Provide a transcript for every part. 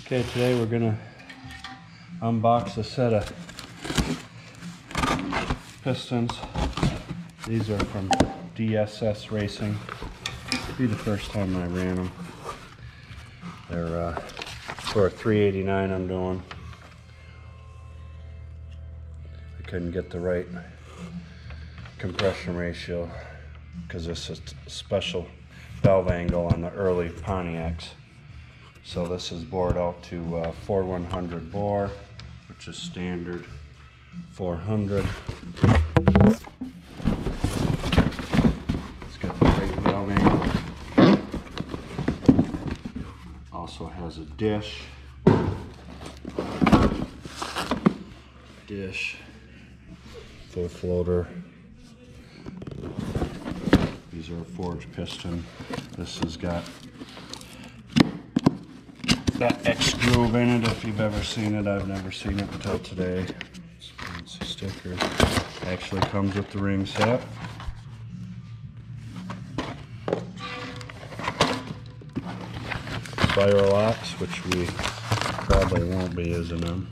Okay, today we're gonna unbox a set of pistons. These are from DSS Racing. It'll be the first time I ran them. They're for a 389 I'm doing. I couldn't get the right compression ratio because this is a special valve angle on the early Pontiacs. So this is bored out to 4100 bore, which is standard 400. It's got the right valve angle. Also has a dish, full floater. These are a forged piston. This has got that X groove in it. If you've ever seen it, I've never seen it until today. It's a sticker. Actually comes with the ring set. Spiral locks, which we probably won't be using them.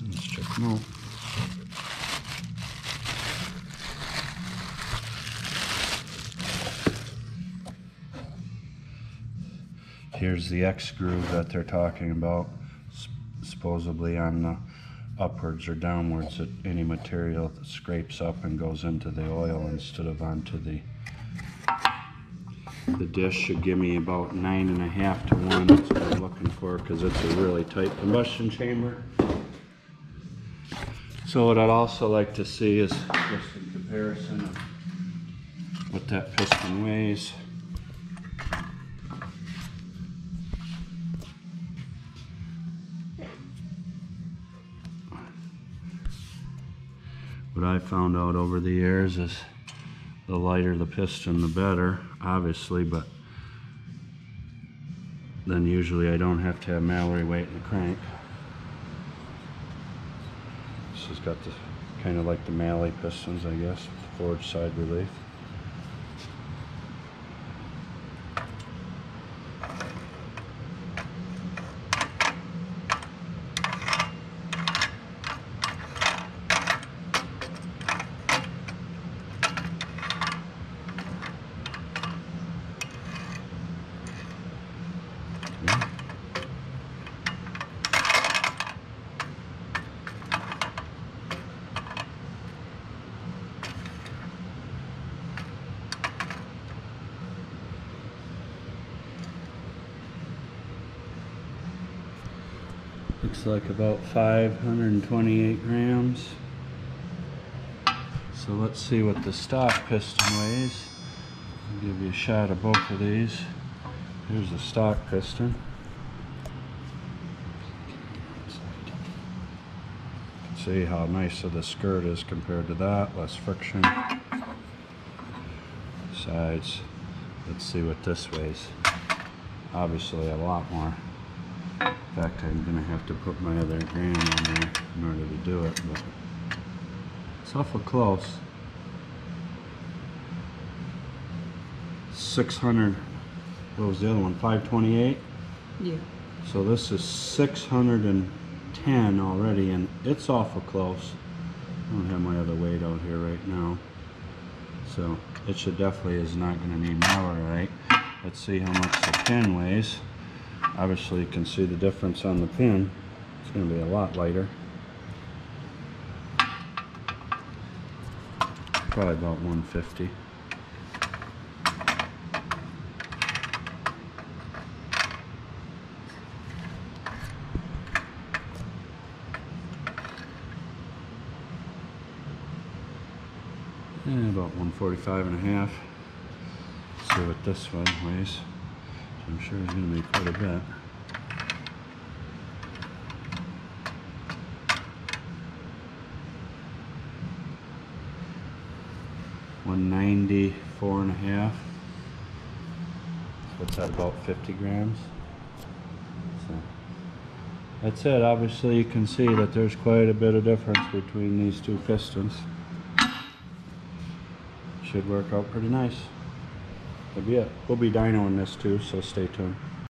Let's check them out. Here's the X groove that they're talking about, supposedly on the upwards or downwards at any material that scrapes up and goes into the oil instead of onto the dish. Should give me about 9.5 to 1. That's what I'm looking for because it's a really tight combustion chamber. So what I'd also like to see is just in comparison of what that piston weighs. What I found out over the years is the lighter the piston, the better, obviously, but then usually I don't have to have Mallory weight in the crank. This has got the kind of like the Malley pistons, I guess, with the forged side relief. Looks like about 528 grams. So let's see what the stock piston weighs. I'll give you a shot of both of these. Here's the stock piston. You can see how nice of the skirt is compared to that, less friction. Sides. Let's see what this weighs. Obviously a lot more. In fact, I'm going to have to put my other gram on there in order to do it, but it's awful close. 600, what was the other one, 528? Yeah. So this is 610 already, and it's awful close. I don't have my other weight out here right now. So it should definitely is not going to need Mallory. Let's see how much the pin weighs. Obviously you can see the difference on the pin. It's going to be a lot lighter. Probably about 150. And about 145.5. Let's see what this one weighs. I'm sure it's going to be quite a bit. $194.5. What's that, about 50 grams? So that's it. Obviously you can see that there's quite a bit of difference between these two pistons. Should work out pretty nice. that'd be it. We'll be dynoing this too, so stay tuned.